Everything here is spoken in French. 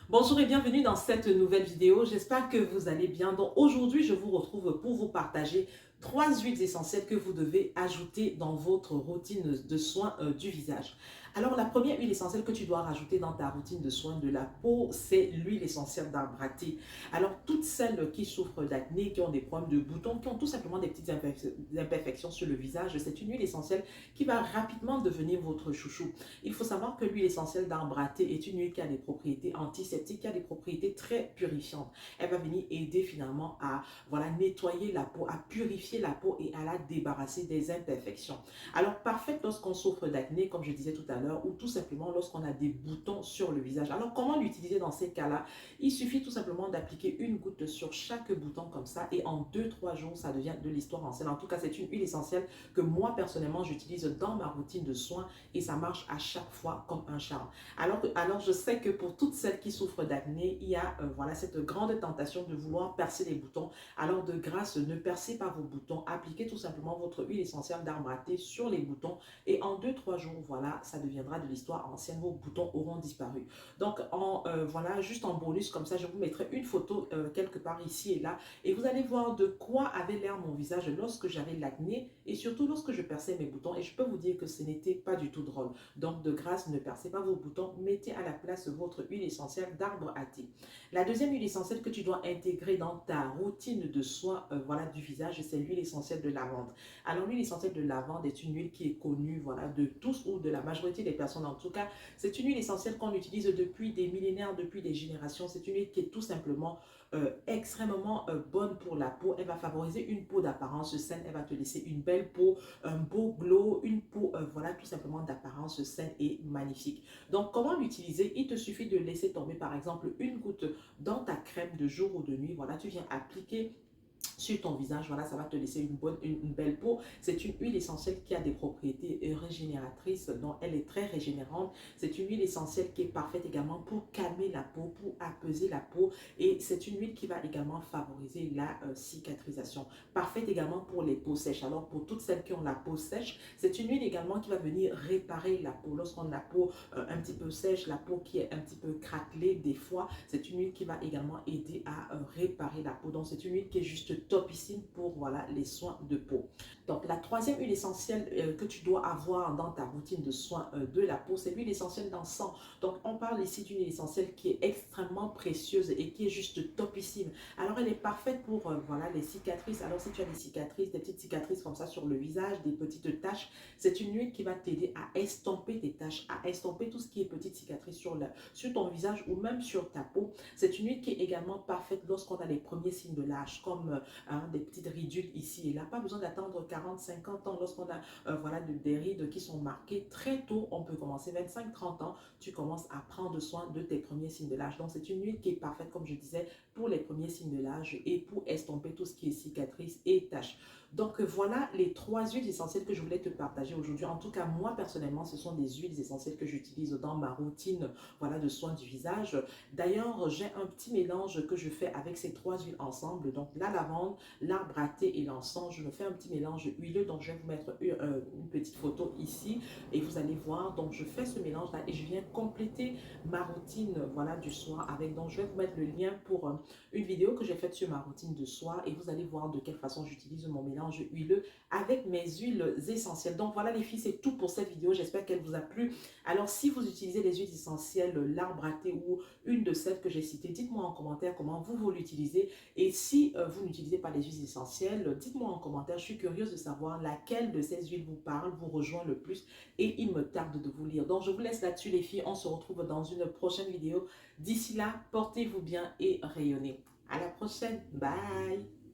Bonjour et bienvenue dans cette nouvelle vidéo. J'espère que vous allez bien. Donc aujourd'hui, je vous retrouve pour vous partager 3 huiles essentielles que vous devez ajouter dans votre routine de soins du visage. Alors la première huile essentielle que tu dois rajouter dans ta routine de soins de la peau, c'est l'huile essentielle d'arbre à thé. Alors toutes celles qui souffrent d'acné, qui ont des problèmes de boutons, qui ont tout simplement des petites imperfections sur le visage, c'est une huile essentielle qui va rapidement devenir votre chouchou. Il faut savoir que l'huile essentielle d'arbre à thé est une huile qui a des propriétés antiseptiques, qui a des propriétés très purifiantes. Elle va venir aider finalement à nettoyer la peau, à purifier la peau et à la débarrasser des imperfections. Alors parfaite lorsqu'on souffre d'acné, comme je disais tout à l'heure, ou tout simplement lorsqu'on a des boutons sur le visage. Alors comment l'utiliser dans ces cas-là? Il suffit tout simplement d'appliquer une goutte sur chaque bouton comme ça et en 2-3 jours, ça devient de l'histoire ancienne. En tout cas, c'est une huile essentielle que moi personnellement j'utilise dans ma routine de soins et ça marche à chaque fois comme un charme. Alors je sais que pour toutes celles qui souffrent d'acné, il y a cette grande tentation de vouloir percer les boutons. Alors de grâce, ne percez pas vos boutons, appliquez tout simplement votre huile essentielle d'arbre à thé sur les boutons et en 2-3 jours, voilà, ça deviendra de l'histoire ancienne, vos boutons auront disparu. Donc juste en bonus comme ça, je vous mettrai une photo quelque part ici et là et vous allez voir de quoi avait l'air mon visage lorsque j'avais l'acné et surtout lorsque je perçais mes boutons et je peux vous dire que ce n'était pas du tout drôle. Donc de grâce, ne percez pas vos boutons, mettez à la place votre huile essentielle d'arbre à thé. La deuxième huile essentielle que tu dois intégrer dans ta routine de soins du visage, c'est l'huile essentielle de lavande. Alors l'huile essentielle de lavande est une huile qui est connue de tous ou de la majorité des personnes en tout cas. C'est une huile essentielle qu'on utilise depuis des millénaires, depuis des générations. C'est une huile qui est tout simplement extrêmement bonne pour la peau. Elle va favoriser une peau d'apparence saine. Elle va te laisser une belle peau, un beau glow, une peau tout simplement d'apparence saine et magnifique. Donc comment l'utiliser? Il te suffit de laisser tomber par exemple une goutte dans ta crème de jour ou de nuit. Voilà, tu viens appliquer sur ton visage, voilà, ça va te laisser une belle peau. C'est une huile essentielle qui a des propriétés régénératrices, donc elle est très régénérante. C'est une huile essentielle qui est parfaite également pour calmer la peau, pour apaiser la peau et c'est une huile qui va également favoriser la cicatrisation. Parfaite également pour les peaux sèches. Alors pour toutes celles qui ont la peau sèche, c'est une huile également qui va venir réparer la peau. Lorsqu'on a la peau un petit peu sèche, la peau qui est un petit peu craquelée des fois, c'est une huile qui va également aider à réparer la peau. Donc c'est une huile qui est juste topissime pour les soins de peau. Donc la troisième huile essentielle que tu dois avoir dans ta routine de soins de la peau, c'est l'huile essentielle d'encens. Donc on parle ici d'une huile essentielle qui est extrêmement précieuse et qui est juste topissime. Alors elle est parfaite pour les cicatrices. Alors si tu as des cicatrices, des petites cicatrices comme ça sur le visage, des petites taches, c'est une huile qui va t'aider à estomper tes taches, à estomper tout ce qui est petites cicatrices sur ton visage ou même sur ta peau. C'est une huile qui est également parfaite lorsqu'on a les premiers signes de l'âge, comme des petites ridules ici et là. Pas besoin d'attendre 40-50 ans lorsqu'on a des rides qui sont marquées. Très tôt, on peut commencer 25-30 ans, tu commences à prendre soin de tes premiers signes de l'âge. Donc c'est une huile qui est parfaite, comme je disais, pour les premiers signes de l'âge et pour estomper tout ce qui est cicatrices et taches. Donc voilà les 3 huiles essentielles que je voulais te partager aujourd'hui. En tout cas, moi personnellement, ce sont des huiles essentielles que j'utilise dans ma routine de soins du visage. D'ailleurs, j'ai un petit mélange que je fais avec ces 3 huiles ensemble. Donc la lavande, l'arbre à thé et l'encens. Je me fais un petit mélange huileux. Donc je vais vous mettre une petite photo ici et vous allez voir. Donc je fais ce mélange là et je viens compléter ma routine du soir avec. Donc je vais vous mettre le lien pour une vidéo que j'ai faite sur ma routine de soir et vous allez voir de quelle façon j'utilise mon mélange huileux avec mes huiles essentielles. Donc voilà les filles, c'est tout pour cette vidéo. J'espère qu'elle vous a plu. Alors si vous utilisez les huiles essentielles, l'arbre à thé ou une de celles que j'ai citées, dites-moi en commentaire comment vous l'utilisez. Et si vous n'utilisez pas les huiles essentielles, dites-moi en commentaire. Je suis curieuse de savoir laquelle de ces huiles vous parle, vous rejoint le plus et il me tarde de vous lire. Donc je vous laisse là-dessus les filles. On se retrouve dans une prochaine vidéo. D'ici là, portez-vous bien et rayonnez. À la prochaine. Bye!